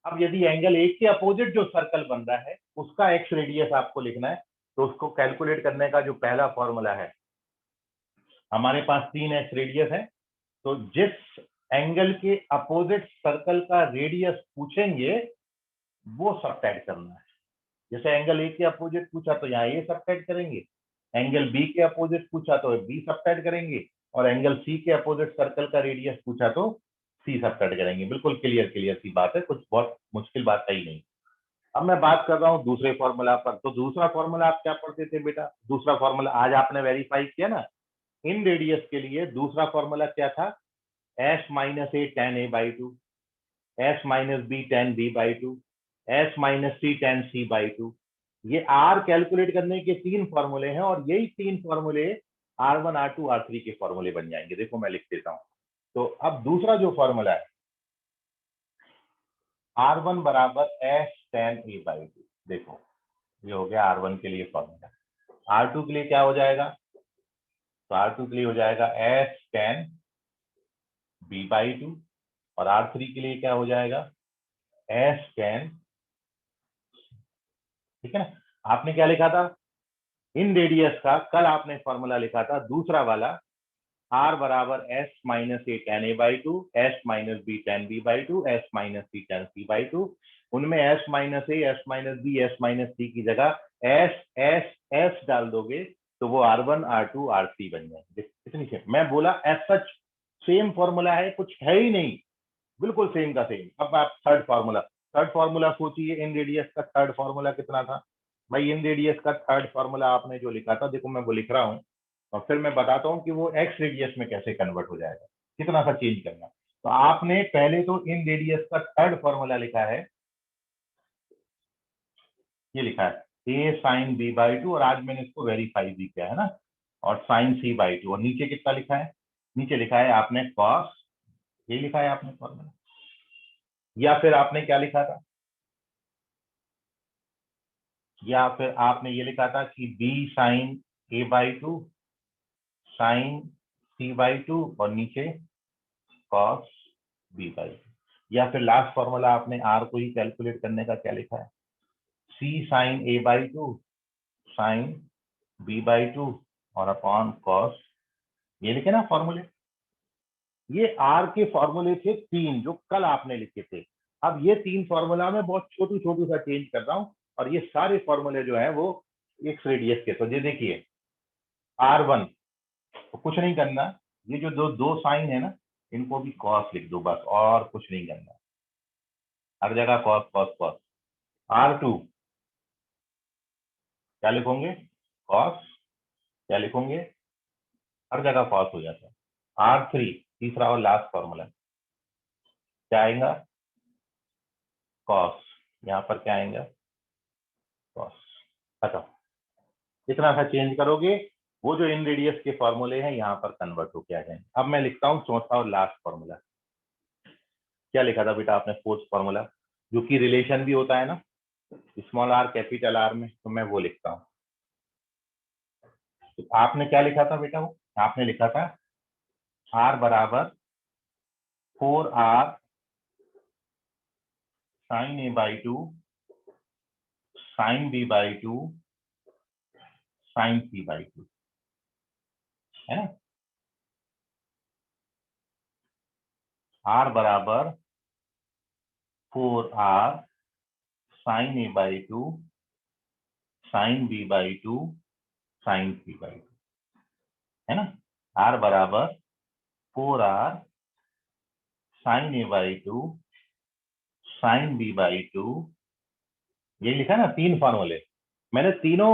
[SPEAKER 1] अब यदि एंगल ए के अपोजिट जो सर्कल बन रहा है उसका एक्स रेडियस आपको लिखना है, तो उसको कैलकुलेट करने का जो पहला फॉर्मूला है, हमारे पास 3 एक्स रेडियस है, तो जिस एंगल के अपोजिट सर्कल का रेडियस पूछेंगे वो सब्ट्रैक्ट करना है। जैसे एंगल ए के अपोजिट पूछा तो यहाँ ए सब्ट्रैक्ट करेंगे, एंगल बी के अपोजिट पूछा तो बी सब्ट्रैक्ट करेंगे, और एंगल सी के अपोजिट सर्कल का रेडियस पूछा तो सी सब्ट्रैक्ट करेंगे। बिल्कुल क्लियर सी बात है, कुछ बहुत मुश्किल बात है ही नहीं। अब मैं बात कर रहा हूँ दूसरे फॉर्मूला पर। तो दूसरा फॉर्मूला आप क्या पढ़ते थे बेटा? दूसरा फॉर्मूला आज आपने वेरीफाई किया ना, इन रेडियस के लिए दूसरा फॉर्मूला क्या था? S minus A tan A by two, S minus B tan B by two, S minus C tan C by two. ये आर कैलकुलेट करने के 3 फॉर्मूले हैं, और यही 3 फॉर्मूले R1 R2 R3 के फॉर्मूले बन जाएंगे। देखो मैं लिख देता हूं। तो अब दूसरा जो फॉर्मूला है, R1 बराबर S ten A by to. देखो ये हो गया R1 के लिए फॉर्मूला। R2 के लिए क्या हो जाएगा? तो R2 के लिए हो जाएगा s tan B by two, और R3 के लिए क्या हो जाएगा? S tan. ठीक है ना? आपने क्या लिखा था? इन रेडियस का कल आपने फॉर्मूला लिखा था दूसरा वाला, R बराबर S minus A tan A by two, S minus B tan B by two, S minus C tan C by two. उनमें एस माइनस ए, S minus B, S minus C की जगह एस एस एस डाल दोगे तो वो R1 R2 R3 बन जाएंगे। इतनी से मैं बोला एज सच सेम फॉर्मूला है, कुछ है ही नहीं, बिल्कुल सेम का सेम। अब आप थर्ड फॉर्मूला सोचिए, इन रेडियस का थर्ड फॉर्मूला कितना था? भाई इन रेडियस का थर्ड फॉर्मूला आपने जो लिखा था, देखो मैं वो लिख रहा हूँ और फिर मैं बताता हूँ कि वो एक्स रेडियस में कैसे कन्वर्ट हो जाएगा, कितना सा चेंज करना। तो आपने पहले तो इन रेडियस का थर्ड फॉर्मूला लिखा है, ये लिखा है ए साइन बी बाई टू, और आज मैंने इसको वेरीफाई भी किया है ना, और साइन सी बाई टू, और नीचे कितना लिखा है, नीचे लिखा है आपने कॉस, ये लिखा है आपने फॉर्मूला, या फिर आपने क्या लिखा था, या फिर आपने ये लिखा था कि b sine A by two sine C by two और नीचे कॉस बी बाई टू, या फिर लास्ट फॉर्मूला आपने आर को ही कैलकुलेट करने का क्या लिखा है, C sine A by two sine B by two और अपॉन कॉस, ये लिखे ना फॉर्मूले। ये आर के फॉर्मूले थे तीन जो कल आपने लिखे थे। अब ये तीन फॉर्मूला में बहुत छोटू छोटू सा चेंज कर रहा हूं, और ये सारे फॉर्मूले जो है वो एक्स रेडियस के। तो ये देखिए R1 तो कुछ नहीं करना, ये जो दो दो साइन है ना इनको भी कॉस लिख दो बस, और कुछ नहीं करना, हर जगह कॉस कॉस कॉस। R2 क्या लिखोगे, कॉस, क्या लिखोगे, हर जगह कॉस हो जाता है। R3 तीसरा और लास्ट फॉर्मूला क्या आएगा, कॉस, यहाँ पर क्या आएगा, कॉस। अच्छा, इतना सा चेंज करोगे, वो जो इन रेडियस के फॉर्मूले हैं यहाँ पर कन्वर्ट होके आ जाएंगे। अब मैं लिखता हूँ चौथा और लास्ट फॉर्मूला। क्या लिखा था बेटा आपने, फोर्थ फॉर्मूला, जो कि रिलेशन भी होता है ना स्मॉल आर कैपिटल आर में, तो मैं वो लिखता हूँ। तो आपने क्या लिखा था बेटा, वो आपने लिखा था आर बराबर 4R sine A by two sine B by two sine C by two, है ना। आर बराबर 4R sine A by two sine B by two sine C by two, है ना। आर बराबर 4R sine A by two sine B by two, ये लिखा ना तीन फॉर्मूले, मैंने तीनों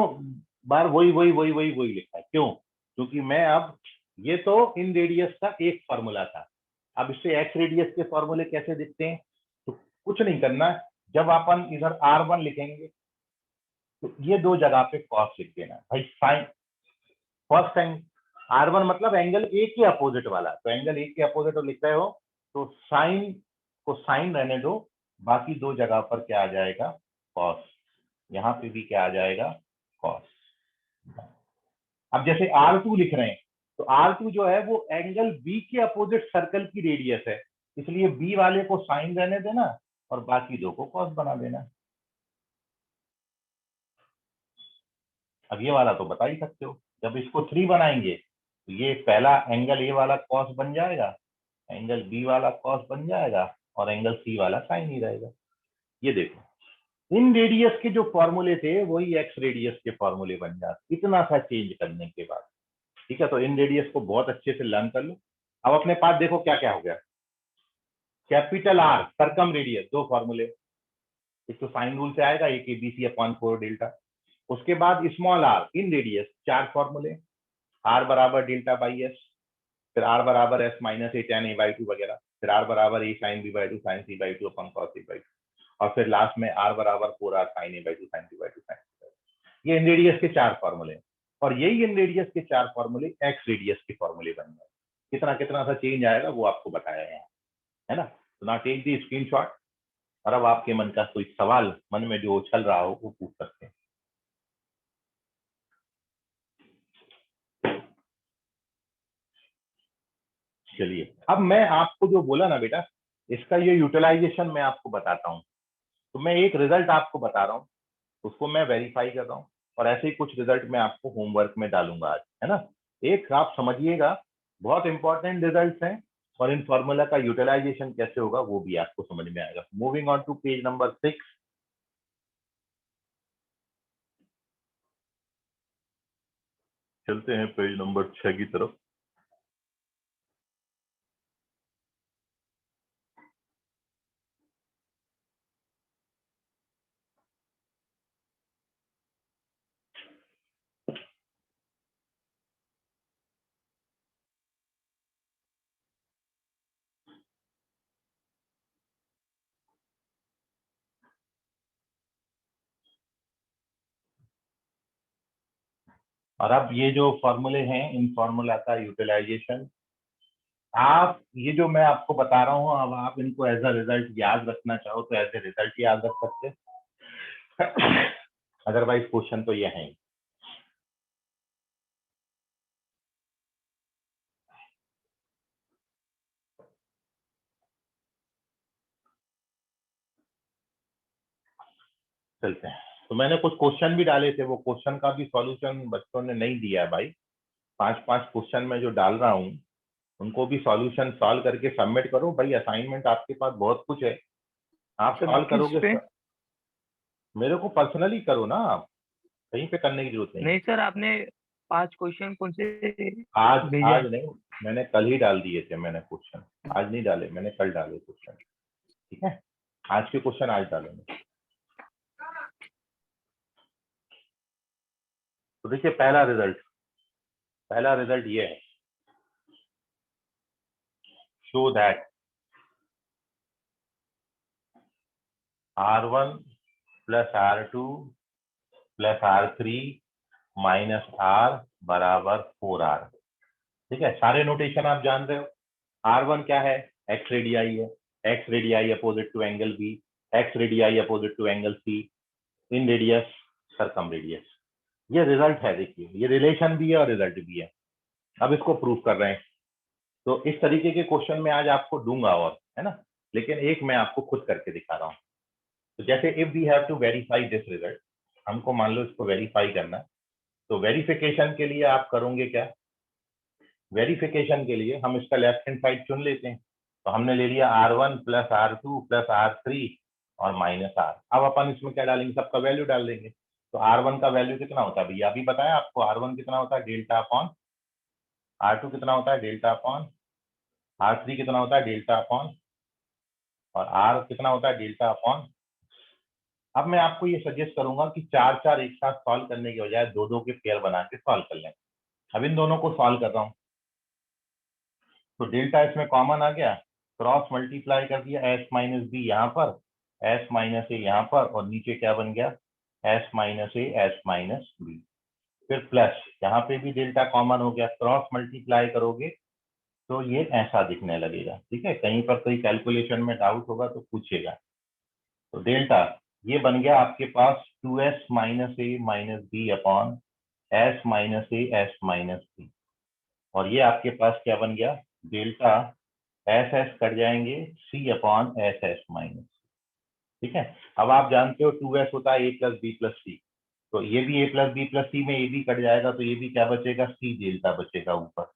[SPEAKER 1] बार वही वही वही वही वही लिखा है। क्यों, क्योंकि मैं अब ये तो इन रेडियस का एक फॉर्मूला था, अब इससे एक्स रेडियस के फॉर्मूले कैसे दिखते हैं, तो कुछ नहीं करना, जब अपन इधर R1 लिखेंगे तो ये दो जगह पे कॉस लिख देना भाई, साइन कॉस साइन। R1 मतलब एंगल ए के अपोजिट वाला, तो एंगल ए के अपोजिट लिख रहे हो तो साइन को साइन रहने दो, बाकी दो जगह पर क्या आ जाएगा, कॉस, यहाँ पे भी क्या आ जाएगा, कॉस। अब जैसे R2 लिख रहे हैं तो R2 जो है वो एंगल बी के अपोजिट सर्कल की रेडियस है, इसलिए बी वाले को साइन रहने देना और बाकी दो को कॉस बना देना। अब ये वाला तो बता ही सकते हो, जब इसको 3 बनाएंगे तो ये पहला एंगल ए वाला कॉस बन जाएगा, एंगल बी वाला कॉस बन जाएगा, और एंगल सी वाला साइन ही रहेगा। ये देखो इन रेडियस के जो फॉर्मूले थे वही एक्स रेडियस के फॉर्मूले बन जाते इतना सा चेंज करने के बाद। ठीक है, तो इन रेडियस को बहुत अच्छे से लर्न कर लो। अब अपने पास देखो क्या क्या हो गया, कैपिटल आर सरकम रेडियस दो फॉर्मूले, एक तो साइन रूल से आएगा, एक एबीसी अपॉन 4 डेल्टा, उसके बाद स्मॉल आर इन रेडियस चार फॉर्मूले, आर बराबर डेल्टा बाई एस, फिर आर बराबर S minus A tan A by two वगैरह, फिर आर बराबर A sine B by two sine C by two upon cos C by two, और फिर लास्ट में आर बराबर 4R sine A by two sine C by two sine. ये इन रेडियस के चार फॉर्मूले, और यही इन रेडियस के चार फॉर्मूले एक्स रेडियस के फॉर्मूले बन गए। कितना कितना सा चेंज आएगा वो आपको बताया है ना। तो ना टेक दी स्क्रीनशॉट, और अब आपके मन का कोई सवाल मन में जो उछल रहा हो वो पूछ सकते हैं। चलिए, अब मैं आपको जो बोला ना बेटा, इसका ये यूटिलाइजेशन मैं आपको बताता हूँ। तो मैं एक रिजल्ट आपको बता रहा हूँ, उसको मैं वेरीफाई कर रहा हूँ, और ऐसे ही कुछ रिजल्ट मैं आपको होमवर्क में डालूंगा आज, है ना। एक आप समझिएगा, बहुत इंपॉर्टेंट रिजल्ट हैं, और इन फॉर्मूला का यूटिलाइजेशन कैसे होगा वो भी आपको समझ में आएगा। Moving on to page number 6, चलते हैं पेज नंबर 6 की तरफ। और अब ये जो फॉर्मूले हैं इन फॉर्मूला का यूटिलाइजेशन, आप ये जो मैं आपको बता रहा हूँ अब आप इनको एज अ रिजल्ट याद रखना चाहो तो एज ए रिजल्ट याद रख सकते हैं। अदरवाइज क्वेश्चन तो ये है ही। चलते हैं। तो मैंने कुछ क्वेश्चन भी डाले थे, वो क्वेश्चन का भी सॉल्यूशन बच्चों ने नहीं दिया है भाई। 5-5 क्वेश्चन में जो डाल रहा हूँ उनको भी सॉल्यूशन सॉल्व करके सबमिट करो भाई। असाइनमेंट आपके पास बहुत कुछ है, आप सॉल्व करोगे। मेरे को पर्सनली करो ना, आप कहीं पे करने की जरूरत नहीं।
[SPEAKER 5] नहीं सर, आपने 5 क्वेश्चन कौन से
[SPEAKER 1] आज
[SPEAKER 5] भेजे?
[SPEAKER 1] आज नहीं, मैंने कल ही डाल दिए थे मैंने क्वेश्चन, आज नहीं डाले, मैंने कल डाले क्वेश्चन। ठीक है, आज के क्वेश्चन आज डालेंगे। तो देखिए पहला रिजल्ट ये है, show that R1 plus R2 plus R3 minus R बराबर 4R। ठीक है, सारे नोटेशन आप जान रहे हो। R1 क्या है, x रेडियाई है, x radii opposite to angle B, x radii opposite to angle C, inradius circumradius. ये रिजल्ट है, देखिए ये रिलेशन भी है और रिजल्ट भी है। अब इसको प्रूव कर रहे हैं। तो इस तरीके के क्वेश्चन में आज आपको दूंगा और, है ना, लेकिन एक मैं आपको खुद करके दिखा रहा हूँ। तो जैसे if we have to verify this result, हमको मान लो इसको वेरीफाई करना है, तो वेरिफिकेशन के लिए आप करोगे क्या, वेरिफिकेशन के लिए हम इसका लेफ्ट हैंड साइड चुन लेते हैं। तो हमने ले लिया R1 plus R2 plus R3 और माइनस R। अब अपन इसमें क्या डालेंगे, सबका वैल्यू डाल देंगे। तो R1 का वैल्यू कितना होता है भैया, अभी बताया आपको। R1 कितना होता है, डेल्टा अपॉन R2 कितना होता है, डेल्टा अपॉन R3 कितना होता है, डेल्टा अपॉन, और R कितना होता है, डेल्टा अपॉन। अब मैं आपको ये सजेस्ट करूंगा कि 4-4 एक साथ सॉल्व करने के बजाय 2-2 के पेयर बना के सॉल्व कर लें। अब इन दोनों को सॉल्व कर रहा हूँ, तो डेल्टा इसमें कॉमन आ गया, क्रॉस मल्टीप्लाई कर दिया s माइनस बी यहाँ पर, s माइनस ए यहाँ पर, और नीचे क्या बन गया, s minus A s minus B. फिर प्लस यहाँ पे भी डेल्टा कॉमन हो गया, क्रॉस मल्टीप्लाई करोगे तो ये ऐसा दिखने लगेगा। ठीक है, कहीं पर कोई कैलकुलेशन में डाउट होगा तो पूछेगा। तो डेल्टा ये बन गया आपके पास 2s minus A minus B upon s minus A s minus B, और ये आपके पास क्या बन गया, डेल्टा एस एस कट जाएंगे सी अपॉन एस एस माइनस। ठीक है, अब आप जानते हो 2s होता है a प्लस बी प्लस सी, तो ये भी a प्लस बी प्लस सी में a भी कट जाएगा, तो ये भी क्या बचेगा, सी डेल्टा बचेगा ऊपर,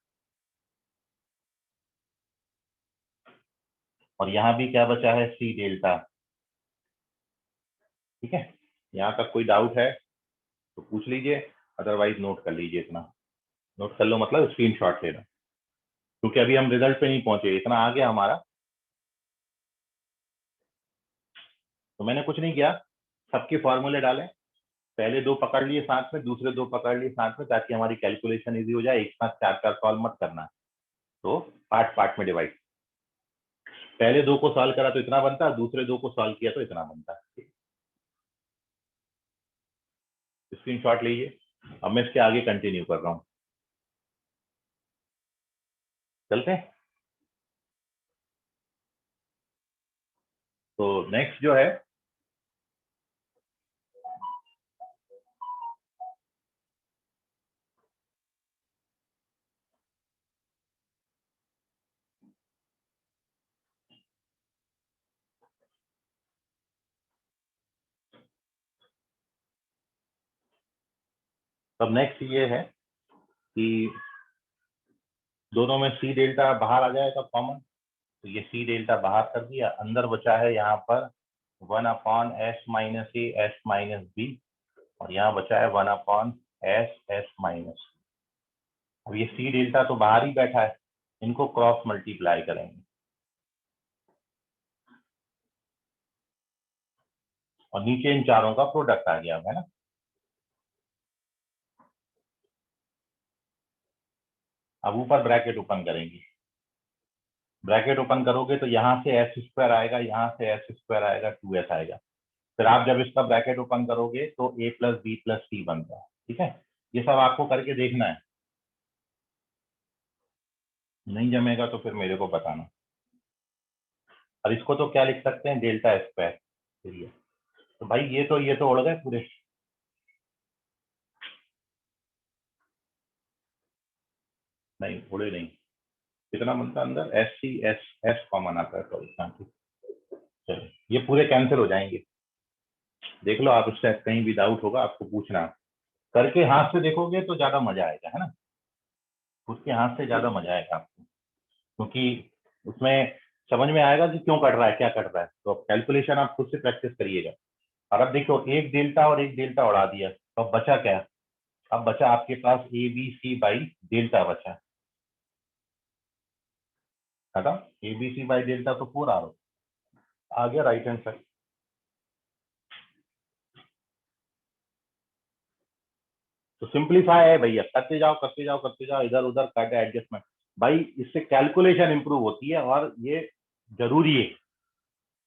[SPEAKER 1] और यहाँ भी क्या बचा है, सी डेल्टा। ठीक है, यहाँ तक कोई डाउट है तो पूछ लीजिए, अदरवाइज नोट कर लीजिए। इतना नोट कर लो, मतलब स्क्रीनशॉट लेना, क्योंकि अभी हम रिजल्ट पे नहीं पहुंचे, इतना आ गया हमारा। तो मैंने कुछ नहीं किया, सबके फॉर्मूले डाले, पहले 2 पकड़ लिए साथ में, दूसरे 2 पकड़ लिए साथ में, ताकि हमारी कैलकुलेशन इजी हो जाए। एक साथ 4-4 सॉल्व मत करना, तो पार्ट पार्ट में डिवाइड। पहले 2 को सॉल्व करा तो इतना बनता, दूसरे 2 को सॉल्व किया तो इतना बनता। स्क्रीनशॉट लीजिए। अब मैं इसके आगे कंटिन्यू कर रहा हूँ, चलते हैं। तो नेक्स्ट जो है, अब नेक्स्ट ये है कि दोनों में सी डेल्टा बाहर आ जाएगा कॉमन, तो ये सी डेल्टा बाहर कर दिया, अंदर बचा है यहाँ पर 1 upon s minus A S minus B, और यहाँ बचा है 1 अपॉन एस एस माइनस। अब ये सी डेल्टा तो बाहर ही बैठा है, इनको क्रॉस मल्टीप्लाई करेंगे, और नीचे इन चारों का प्रोडक्ट आ गया है ना। अब ऊपर ब्रैकेट ओपन करेंगे, ब्रैकेट ओपन करोगे तो यहाँ से एस स्क्वायर आएगा, यहाँ से एस स्क्वायर आएगा, 2s आएगा। फिर आप जब इसका ब्रैकेट ओपन करोगे तो a प्लस बी प्लस सी बनता है। ठीक है, ये सब आपको करके देखना है, नहीं जमेगा तो फिर मेरे को बताना। और इसको तो क्या लिख सकते हैं, डेल्टा स्क्वायर एरिया। तो भाई ये तो उड़ गए पूरे। नहीं उड़े नहीं, कितना बनता है अंदर, एस सी एस कॉमन आता है, सॉरी। चलो ये पूरे कैंसिल हो जाएंगे, देख लो आप, उससे कहीं भी डाउट होगा आपको पूछना, करके हाथ से देखोगे तो ज्यादा मजा आएगा, है ना, उसके हाथ से ज्यादा मजा आएगा आपको, क्योंकि उसमें समझ में आएगा कि क्यों कट रहा है, क्या कट रहा है। तो अब कैलकुलेशन आप खुद से प्रैक्टिस करिएगा। और अब देखो, एक डेल्टा और एक डेल्टा उड़ा दिया, तो अब बचा क्या, अब बचा आपके पास A B C by delta बचा, है ना, A B C by delta तो 4 आ गया राइट हैंड साइड। तो सिंप्लीफाई है भैया, करते जाओ करते जाओ करते जाओ, इधर उधर काटे एडजस्टमेंट, भाई इससे कैलकुलेशन इंप्रूव होती है और ये जरूरी है।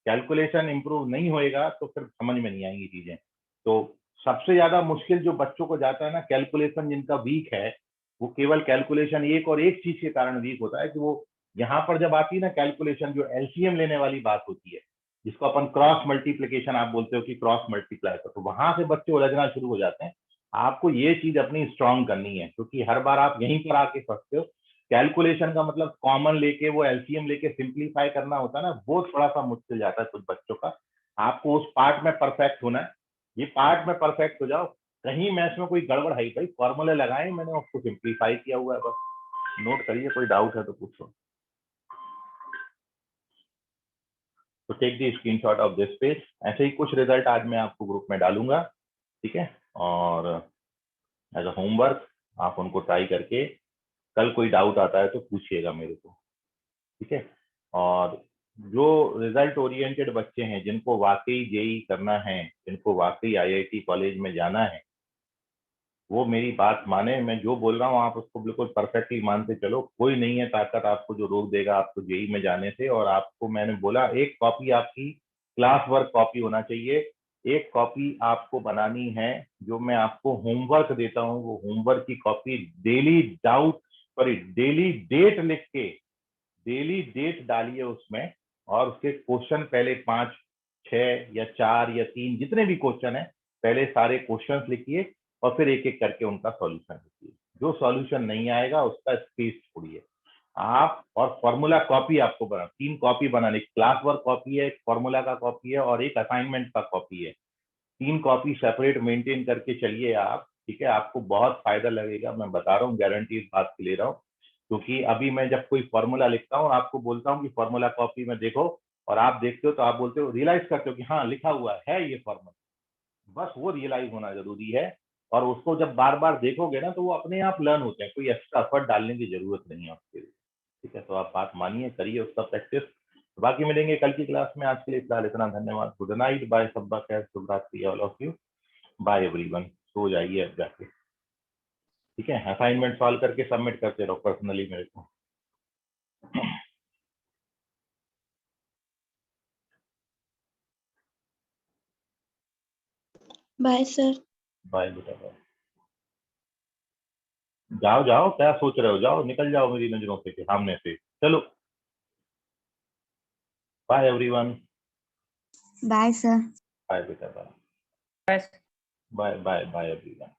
[SPEAKER 1] कैलकुलेशन इंप्रूव नहीं होएगा तो फिर समझ में नहीं आएंगी चीजें। तो सबसे ज्यादा मुश्किल जो बच्चों को जाता है ना, कैलकुलेशन जिनका वीक है, वो केवल कैलकुलेशन एक और एक चीज के कारण वीक होता है कि वो यहाँ पर जब आती है ना कैलकुलेशन, जो एलसीएम लेने वाली बात होती है, जिसको अपन क्रॉस मल्टीप्लीकेशन आप बोलते हो कि क्रॉस मल्टीप्लाई कर, तो वहां से बच्चे उलझना शुरू हो जाते हैं। आपको ये चीज अपनी स्ट्रांग करनी है, क्योंकि हर बार आप यहीं पर आके फंसते हो। कैलकुलेशन का मतलब कॉमन लेके वो एलसीएम लेके सिंप्लीफाई करना होता है ना, वो थोड़ा सा मुश्किल जाता है कुछ बच्चों का। आपको उस पार्ट में परफेक्ट होना है, ये पार्ट में परफेक्ट हो जाओ, कहीं मैथ्स में कोई गड़बड़ है भाई, फॉर्मूले लगाए मैंने, उसको सिंप्लीफाई किया हुआ है, बस नोट करिए, कोई डाउट है तो पूछो। तो take the screenshot of this page. ऐसे ही कुछ रिजल्ट आज मैं आपको ग्रुप में डालूंगा, ठीक है, और एज अ होमवर्क आप उनको ट्राई करके, कल कोई डाउट आता है तो पूछिएगा मेरे को, ठीक है। और जो रिजल्ट ओरिएंटेड बच्चे हैं, जिनको वाकई जेई करना है, जिनको वाकई आईआईटी कॉलेज में जाना है, वो मेरी बात माने, मैं जो बोल रहा हूँ आप उसको बिल्कुल परफेक्टली मानते चलो। कोई नहीं है ताकत आपको जो रोक देगा आपको जेई में जाने से। और आपको मैंने बोला, एक कॉपी आपकी क्लास वर्क कॉपी होना चाहिए, एक कॉपी आपको बनानी है, जो मैं आपको होमवर्क देता हूँ, वो होमवर्क की copy daily doubt, sorry daily date लिख के, डेली डेट डालिए उसमें, और उसके क्वेश्चन पहले 5, 6 या 4 या 3 जितने भी क्वेश्चन है, पहले सारे क्वेश्चंस लिखिए और फिर एक एक करके उनका सॉल्यूशन लिखिए। जो सॉल्यूशन नहीं आएगा उसका स्पेस छोड़िए आप। और फॉर्मूला कॉपी आपको बना, 3 कॉपी बनानी, क्लास वर्क कॉपी है, एक फॉर्मूला का कॉपी है और एक असाइनमेंट का कॉपी है। 3 कॉपी सेपरेट मेंटेन करके चलिए आप, ठीक है, आपको बहुत फायदा लगेगा, मैं बता रहा हूँ, गारंटी इस बात की ले रहा हूँ। क्योंकि अभी मैं जब कोई फॉर्मूला लिखता हूँ, आपको बोलता हूँ कि फॉर्मूला कॉपी में देखो, और आप देखते हो तो आप बोलते हो, रियलाइज करते हो कि हाँ लिखा हुआ है ये फॉर्मूला, बस वो रियलाइज होना जरूरी है। और उसको जब बार बार देखोगे ना, तो वो अपने आप लर्न होते हैं, कोई एक्स्ट्रा एफर्ट डालने की जरूरत नहीं है उसके लिए, ठीक है। तो आप बात मानिए, करिए उसका प्रैक्टिस। बाकी मिलेंगे कल की क्लास में, आज के लिए फिलहाल इतना, धन्यवाद, गुड नाइट, बाय, शब्बा खैर, शुभ रात्रि all of you, bye everyone, सो जाइए अब जाके, ठीक है। असाइनमेंट सॉल्व करके सबमिट करते रहो पर्सनली मेरे को।
[SPEAKER 6] Bye sir.
[SPEAKER 1] बाय बेटा बाय। जाओ जाओ, क्या सोच रहे हो, जाओ निकल जाओ मेरी नजरों से, सामने से, चलो, bye everyone.
[SPEAKER 6] Bye sir.
[SPEAKER 1] Bye बेटा bye. Bye bye bye everyone.